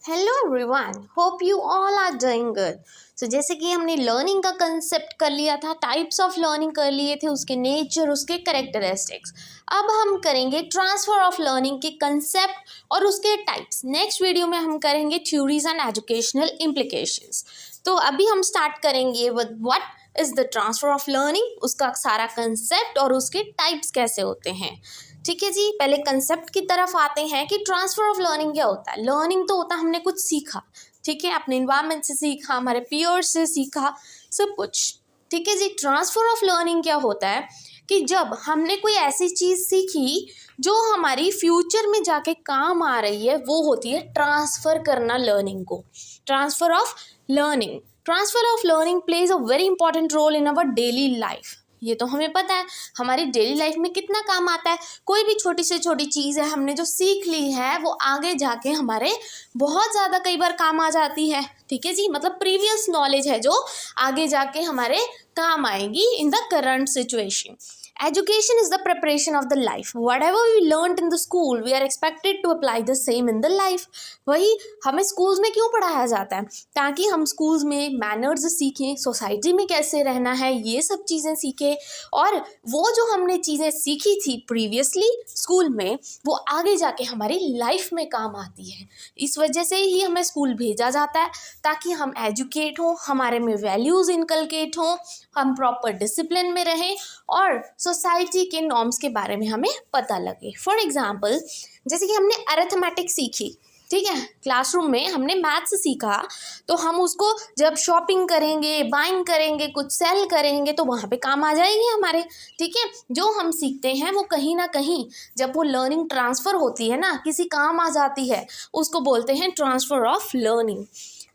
Hello everyone, hope you all are doing good. So जैसे कि हमने लर्निंग का कंसेप्ट कर लिया था, टाइप्स ऑफ लर्निंग कर लिए थे, उसके नेचर, उसके कैरेक्टरिस्टिक्स। अब हम करेंगे ट्रांसफ़र ऑफ लर्निंग के कंसेप्ट और उसके टाइप्स। नेक्स्ट वीडियो में हम करेंगे थ्योरीज एंड एजुकेशनल इम्प्लीकेशंस। तो अभी हम स्टार्ट करेंगे with what is the transfer of learning, उसका सारा कंसेप्ट और उसके टाइप्स कैसे होते हैं। ठीक है जी, पहले कंसेप्ट की तरफ आते हैं कि ट्रांसफ़र ऑफ लर्निंग क्या होता है। लर्निंग तो होता है हमने कुछ सीखा, ठीक है, अपने इन्वायरमेंट से सीखा, हमारे पीयर्स से सीखा, सब कुछ। ठीक है जी, ट्रांसफ़र ऑफ लर्निंग क्या होता है कि जब हमने कोई ऐसी चीज़ सीखी जो हमारी फ्यूचर में जाके काम आ रही है, वो होती है ट्रांसफ़र करना लर्निंग को। Transfer of learning, transfer of learning plays a very important role in our daily life. ये तो हमें पता है हमारी डेली लाइफ में कितना काम आता है। कोई भी छोटी से छोटी चीज़ है हमने जो सीख ली है वो आगे जाके हमारे बहुत ज़्यादा कई बार काम आ जाती है। ठीक है जी, मतलब प्रीवियस नॉलेज है जो आगे जाके हमारे काम आएगी in the current situation. Education is the preparation of the life. Whatever we learned in the school, we are expected to apply the same in the life. वही हमें स्कूल्स में क्यों पढ़ाया जाता है? ताकि हम स्कूल्स में मैनर्स सीखें, सोसाइटी में कैसे रहना है, ये सब चीज़ें सीखें। और वो जो हमने चीज़ें सीखी थी प्रीवियसली स्कूल में, वो आगे जाके हमारी लाइफ में काम आती है। इस वजह से ही हमें स्कूल भेजा जाता है, ताकि हम एजुकेट हों, हमारे में वैल्यूज़ इनकलकेट हों, हम प्रॉपर डिसिप्लिन में रहें और सोसाइटी के नॉर्म्स के बारे में हमें पता लगे। फॉर एग्जाम्पल, जैसे कि हमने अरिथमेटिक सीखी, ठीक है, क्लासरूम में हमने मैथ्स सीखा, तो हम उसको जब शॉपिंग करेंगे, बाइंग करेंगे, कुछ सेल करेंगे, तो वहाँ पे काम आ जाएगी हमारे। ठीक है, जो हम सीखते हैं वो कहीं ना कहीं जब वो लर्निंग ट्रांसफ़र होती है ना, किसी काम आ जाती है, उसको बोलते हैं ट्रांसफ़र ऑफ लर्निंग।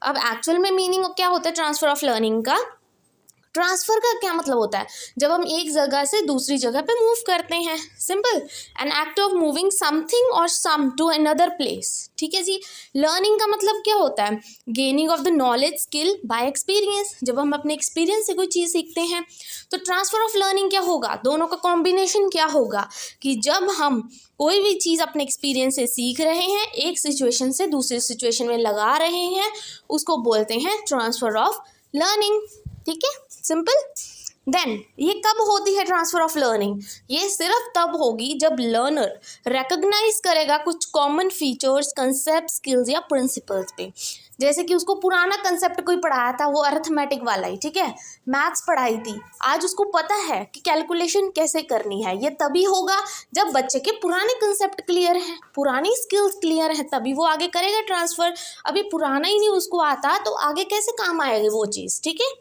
अब एक्चुअल में मीनिंग क्या होता है ट्रांसफ़र ऑफ लर्निंग का? ट्रांसफ़र का क्या मतलब होता है? जब हम एक जगह से दूसरी जगह पे मूव करते हैं। Simple, an act of moving something और सम टू अनदर प्लेस। ठीक है जी। लर्निंग का मतलब क्या होता है? Gaining of the knowledge skill bye experience. जब हम अपने एक्सपीरियंस से कोई चीज़ सीखते हैं, तो ट्रांसफ़र ऑफ लर्निंग क्या होगा? दोनों का कॉम्बिनेशन क्या होगा कि जब हम कोई भी चीज़ अपने एक्सपीरियंस से सीख रहे हैं, एक सिचुएशन से दूसरी सिचुएशन में लगा रहे हैं, उसको बोलते हैं ट्रांसफ़र ऑफ लर्निंग। ठीक है, सिंपल। देन ये कब होती है ट्रांसफ़र ऑफ लर्निंग? ये सिर्फ तब होगी जब लर्नर रिकग्नाइज करेगा कुछ कॉमन फीचर्स, कंसेप्ट, स्किल्स या प्रिंसिपल्स पे। जैसे कि उसको पुराना कंसेप्ट कोई पढ़ाया था, वो अरिथमेटिक वाला ही, ठीक है, मैथ्स पढ़ाई थी, आज उसको पता है कि कैलकुलेशन कैसे करनी है। ये तभी होगा जब बच्चे के पुराने कंसेप्ट क्लियर हैं, पुरानी स्किल्स क्लियर हैं, तभी वो आगे करेगा ट्रांसफ़र। अभी पुराना ही नहीं उसको आता तो आगे कैसे काम आएगी वो चीज़? ठीक है।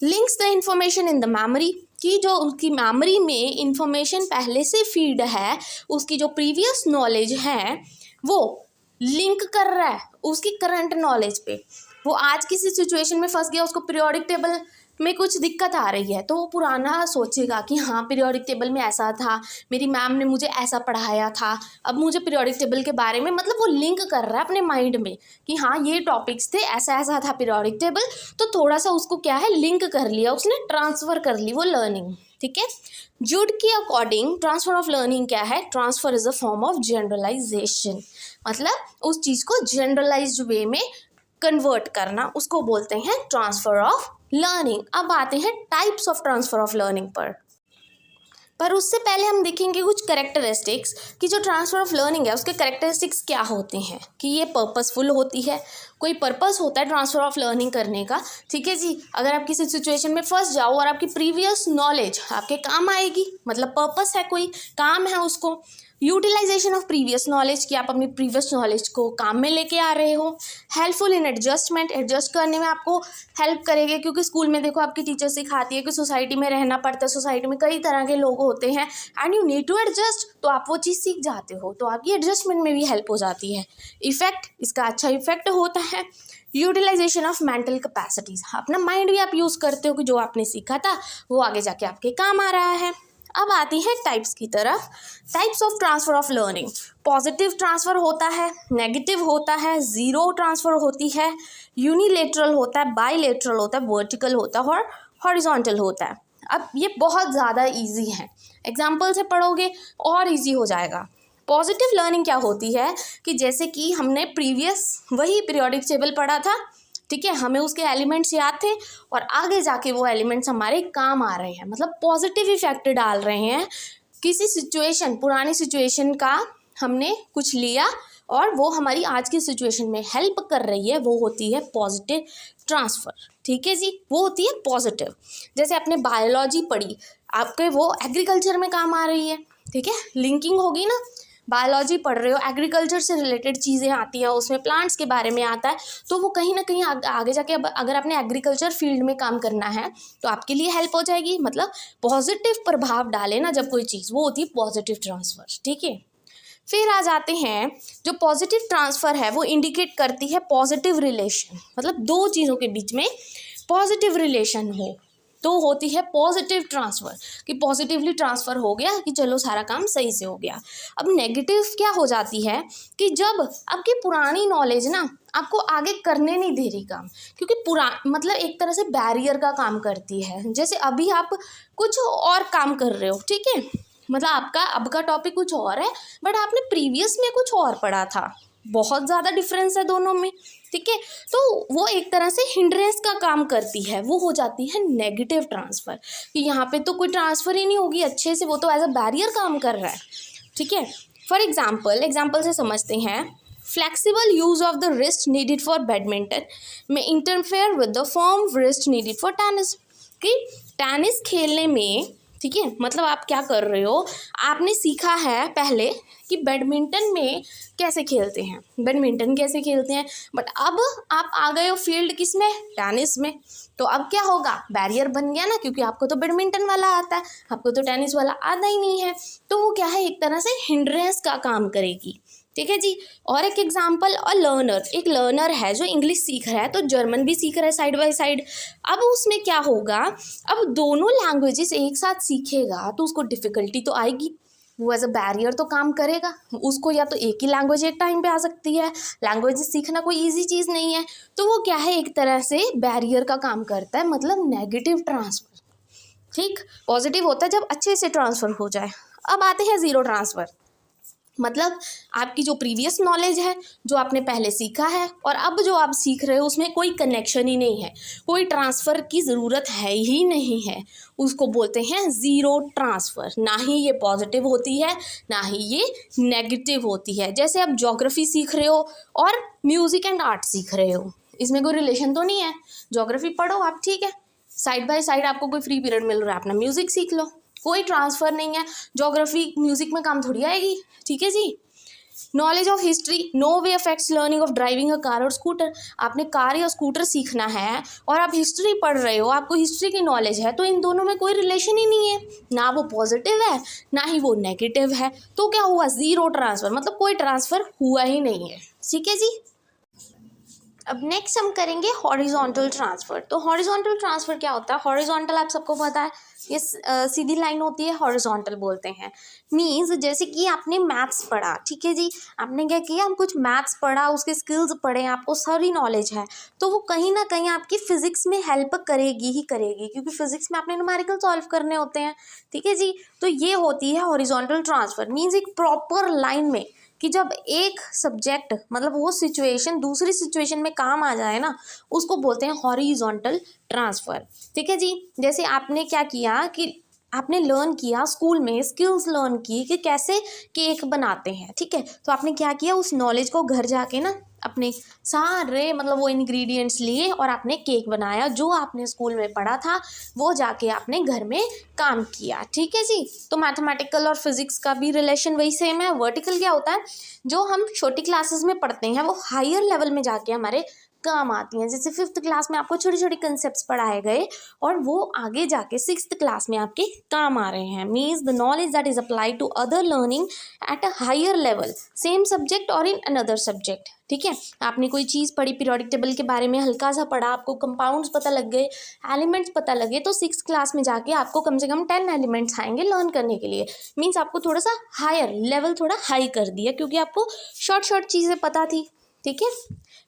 Links the information in the memory, कि जो उसकी मेमोरी में इंफॉर्मेशन पहले से फीड है, उसकी जो प्रीवियस नॉलेज है वो लिंक कर रहा है उसकी करंट नॉलेज पे। वो आज किसी सिचुएशन में फंस गया, उसको पीरियोडिक टेबल में कुछ दिक्कत आ रही है, तो वो पुराना सोचेगा कि हाँ पीरियोडिक टेबल में ऐसा था, मेरी मैम ने मुझे ऐसा पढ़ाया था, अब मुझे पीरियोडिक टेबल के बारे में, मतलब वो लिंक कर रहा है अपने माइंड में कि हाँ ये टॉपिक्स थे, ऐसा ऐसा था पीरियोडिक टेबल, तो थोड़ा सा उसको क्या है, लिंक कर लिया उसने, ट्रांसफ़र कर ली वो लर्निंग। ठीक है। जूड के अकॉर्डिंग ट्रांसफ़र ऑफ लर्निंग क्या है? Transfer is a form of generalisation, मतलब उस चीज़ को जनरलाइज्ड वे में कन्वर्ट करना, उसको बोलते हैं ट्रांसफ़र ऑफ लर्निंग। अब आते हैं types of transfer of learning पर उससे पहले हम देखेंगे कुछ कैरेक्टरिस्टिक्स कि जो ट्रांसफ़र ऑफ लर्निंग है उसके कैरेक्टरिस्टिक्स क्या होते हैं, कि ये पर्पसफुल होती है, कोई पर्पस होता है ट्रांसफ़र ऑफ लर्निंग करने का। ठीक है जी, अगर आप किसी सिचुएशन में फंस जाओ और आपकी प्रीवियस नॉलेज आपके काम आएगी, मतलब पर्पस है, कोई काम है उसको। यूटिलाइजेशन ऑफ प्रीवियस नॉलेज, कि आप अपनी प्रीवियस नॉलेज को काम में लेके आ रहे हो। हेल्पफुल इन एडजस्टमेंट, एडजस्ट करने में आपको हेल्प करेंगे, क्योंकि स्कूल में देखो आपकी टीचर सिखाती है कि सोसाइटी में रहना पड़ता है, सोसाइटी में कई तरह के लोग होते हैं and you need to adjust, तो आप वो चीज़ सीख जाते हो, तो आपकी एडजस्टमेंट में भी हेल्प हो जाती है। इफेक्ट, इसका अच्छा इफेक्ट होता है। यूटिलाइजेशन ऑफ मेंटल कैपेसिटीज़, अपना माइंड भी आप यूज़ करते हो कि जो आपने सीखा था वो आगे जाके आपके काम आ रहा है। अब आती है टाइप्स की तरफ। Types of transfer of learning, positive transfer होता है, नेगेटिव होता है, ज़ीरो ट्रांसफ़र होती है, यूनिलेटरल होता है, बाईलेटरल होता है, वर्टिकल होता है और हॉरिजॉन्टल होता है। अब ये बहुत ज़्यादा इजी है, एग्जाम्पल से पढ़ोगे और इजी हो जाएगा। पॉजिटिव लर्निंग क्या होती है कि जैसे कि हमने प्रीवियस वही पीरियोडिक टेबल पढ़ा था, ठीक है, हमें उसके एलिमेंट्स याद थे और आगे जाके वो एलिमेंट्स हमारे काम आ रहे हैं, मतलब पॉजिटिव इफेक्ट डाल रहे हैं। किसी सिचुएशन, पुरानी सिचुएशन का हमने कुछ लिया और वो हमारी आज की सिचुएशन में हेल्प कर रही है, वो होती है पॉजिटिव ट्रांसफ़र। ठीक है जी, वो होती है पॉजिटिव। जैसे आपने बायोलॉजी पढ़ी, आपके वो एग्रीकल्चर में काम आ रही है, ठीक है, लिंकिंग होगी ना। बायोलॉजी पढ़ रहे हो, एग्रीकल्चर से रिलेटेड चीज़ें आती हैं, उसमें प्लांट्स के बारे में आता है, तो वो कहीं ना कहीं आगे जाके अगर आपने एग्रीकल्चर फील्ड में काम करना है तो आपके लिए हेल्प हो जाएगी। मतलब पॉजिटिव प्रभाव डाले ना जब कोई चीज़, वो होती है पॉजिटिव ट्रांसफ़र। ठीक है, फिर आ जाते हैं, जो पॉजिटिव ट्रांसफ़र है वो इंडिकेट करती है पॉजिटिव रिलेशन, मतलब दो चीज़ों के बीच में पॉजिटिव रिलेशन हो तो होती है पॉजिटिव ट्रांसफ़र, कि पॉजिटिवली ट्रांसफ़र हो गया, कि चलो सारा काम सही से हो गया। अब नेगेटिव क्या हो जाती है कि जब आपकी पुरानी नॉलेज ना आपको आगे करने नहीं दे रही काम, क्योंकि मतलब एक तरह से बैरियर का काम करती है। जैसे अभी आप कुछ और काम कर रहे हो, ठीक है, मतलब आपका अब का टॉपिक कुछ और है बट आपने प्रीवियस में कुछ और पढ़ा था, बहुत ज़्यादा डिफरेंस है दोनों में। ठीक है, तो वो एक तरह से हिंड्रेंस का काम करती है, वो हो जाती है नेगेटिव ट्रांसफ़र, कि यहाँ पे तो कोई ट्रांसफ़र ही नहीं होगी अच्छे से, वो तो एज अ बैरियर काम कर रहा है। ठीक है, फॉर एग्जाम्पल से समझते हैं। Flexible use of the wrist needed for badminton में interfere with the firm wrist needed for tennis. कि टेनिस खेलने में, ठीक है, मतलब आप क्या कर रहे हो, आपने सीखा है पहले कि बैडमिंटन में कैसे खेलते हैं, बट अब आप आ गए हो फील्ड किस में, टेनिस में। तो अब क्या होगा, बैरियर बन गया ना, क्योंकि आपको तो बैडमिंटन वाला आता है, आपको तो टेनिस वाला आता ही नहीं है, तो वो क्या है, एक तरह से हिंड्रेंस का काम करेगी। ठीक है जी। और एक एग्जाम्पल, एक लर्नर है जो इंग्लिश सीख रहा है तो जर्मन भी सीख रहा है साइड बाय साइड। अब उसमें क्या होगा, अब दोनों लैंग्वेजेस एक साथ सीखेगा तो उसको डिफ़िकल्टी तो आएगी, वो एज अ बैरियर तो काम करेगा उसको, या तो एक ही लैंग्वेज एक टाइम पे आ सकती है, लैंग्वेज सीखना कोई इजी चीज़ नहीं है, तो वो क्या है, एक तरह से बैरियर का काम करता है, मतलब नेगेटिव ट्रांसफ़र। ठीक, पॉजिटिव होता है जब अच्छे से ट्रांसफ़र हो जाए। अब आते हैं ज़ीरो ट्रांसफ़र, मतलब आपकी जो प्रीवियस नॉलेज है, जो आपने पहले सीखा है और अब जो आप सीख रहे हो उसमें कोई कनेक्शन ही नहीं है, कोई ट्रांसफ़र की ज़रूरत है ही नहीं है, उसको बोलते हैं ज़ीरो ट्रांसफ़र। ना ही ये पॉजिटिव होती है ना ही ये नेगेटिव होती है। जैसे आप ज्योग्राफी सीख रहे हो और म्यूज़िक एंड आर्ट सीख रहे हो, इसमें कोई रिलेशन तो नहीं है। ज्योग्राफी पढ़ो आप, ठीक है, साइड बाय साइड आपको कोई फ्री पीरियड मिल रहा है, अपना म्यूज़िक सीख लो, कोई ट्रांसफ़र नहीं है। ज्योग्राफी म्यूज़िक में काम थोड़ी आएगी। ठीक है जी। Knowledge of history no way affects learning of driving a car और स्कूटर। आपने कार या स्कूटर सीखना है और आप हिस्ट्री पढ़ रहे हो, आपको हिस्ट्री की नॉलेज है, तो इन दोनों में कोई रिलेशन ही नहीं है, ना वो पॉजिटिव है ना ही वो नेगेटिव है। तो क्या हुआ, ज़ीरो ट्रांसफ़र, मतलब कोई ट्रांसफ़र हुआ ही नहीं है। ठीक है जी। अब नेक्स्ट हम करेंगे हॉरिजॉन्टल ट्रांसफ़र। तो हॉरिजॉन्टल ट्रांसफ़र क्या होता है, हॉरिजॉन्टल आप सबको पता है, ये सीधी लाइन होती है, हॉरिजॉन्टल बोलते हैं। मीन्स जैसे कि आपने मैथ्स पढ़ा, ठीक है जी, आपने क्या किया, हम कुछ मैथ्स पढ़ा, उसके स्किल्स पढ़े, आपको सारी नॉलेज है, तो वो कहीं ना कहीं आपकी फ़िज़िक्स में हेल्प करेगी ही करेगी, क्योंकि फ़िज़िक्स में आपने न्यूमेरिकल सॉल्व करने होते हैं। ठीक है जी। तो ये होती है हॉरिजॉन्टल ट्रांसफ़र। मीन्स एक प्रॉपर लाइन में, कि जब एक सब्जेक्ट, मतलब वो सिचुएशन दूसरी सिचुएशन में काम आ जाए ना, उसको बोलते हैं हॉरिजॉन्टल ट्रांसफ़र। ठीक है जी। जैसे आपने क्या किया कि आपने लर्न किया स्कूल में, स्किल्स लर्न की कि कैसे केक बनाते हैं, ठीक है, तो आपने क्या किया, उस नॉलेज को घर जाके ना अपने सारे, मतलब वो इंग्रेडिएंट्स लिए और आपने केक बनाया, जो आपने स्कूल में पढ़ा था वो जाके आपने घर में काम किया। ठीक है जी। तो मैथमेटिकल और फिजिक्स का भी रिलेशन वही सेम है। वर्टिकल क्या होता है, जो हम छोटी क्लासेस में पढ़ते हैं वो हायर लेवल में जाके हमारे काम आती हैं। जैसे 5th क्लास में आपको छोटे छोटे कंसेप्ट पढ़ाए गए और वो आगे जाके 6th क्लास में आपके काम आ रहे हैं। Means the knowledge that is applied to other learning at a higher level, same subject और इन अनदर सब्जेक्ट। ठीक है, आपने कोई चीज़ पढ़ी, पीरियोडिक टेबल के बारे में हल्का सा पढ़ा, आपको कंपाउंड्स पता लग गए, एलिमेंट्स पता लगे, तो 6th क्लास में जाके आपको कम से कम 10 एलिमेंट्स आएंगे लर्न करने के लिए। मीन्स आपको थोड़ा सा हायर लेवल, थोड़ा हाई कर दिया, क्योंकि आपको शॉर्ट चीज़ें पता थी। ठीक है।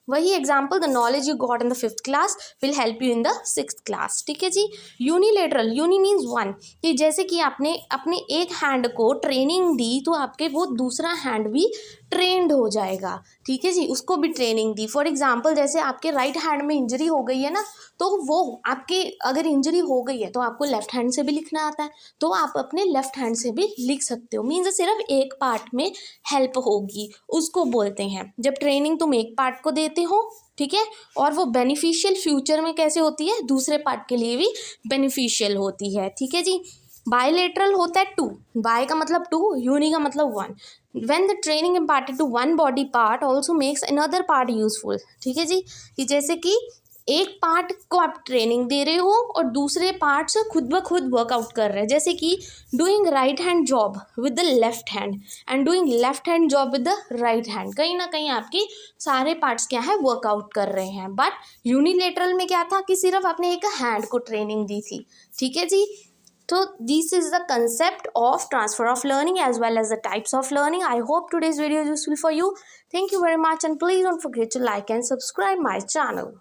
वही example, the knowledge you got in the 5th class will help you in the 6th class. ठीक है जी। यूनिलेटरल, यूनि मीन्स वन, कि जैसे कि आपने अपने एक हैंड को ट्रेनिंग दी तो आपके वो दूसरा हैंड भी ट्रेंड हो जाएगा। ठीक है जी, उसको भी ट्रेनिंग दी। फॉर एग्जाम्पल जैसे आपके राइट हैंड में इंजरी हो गई है ना, तो वो आपके अगर इंजरी हो गई है तो आपको लेफ्ट हैंड से भी लिखना आता है, तो आप अपने लेफ्ट हैंड से भी लिख सकते हो। मीन्स सिर्फ एक पार्ट में हेल्प होगी, उसको बोलते हैं जब ट्रेनिंग तुम एक पार्ट को देते हो। ठीक है, और वो बेनिफिशियल फ्यूचर में कैसे होती है, दूसरे पार्ट के लिए भी बेनिफिशियल होती है। ठीक है जी। बायलेटरल होता है टू, बाय का मतलब टू, यूनि का मतलब one. When the training imparted to one body part also makes another part useful। ठीक है जी, कि जैसे कि एक पार्ट को आप ट्रेनिंग दे रहे हो और दूसरे पार्ट से खुद ब खुद वर्कआउट कर रहे हैं, जैसे कि doing right hand job with the left hand and doing left hand job with the right hand. कहीं ना कहीं आपकी सारे पार्ट्स क्या है, वर्कआउट कर रहे हैं। बट यूनिलेटरल में क्या था कि सिर्फ आपने एक हैंड को ट्रेनिंग दी थी। ठीक है जी। So this is the concept of transfer of learning as well as the types of learning. I hope today's video is useful for you. Thank you very much and please don't forget to like and subscribe my channel.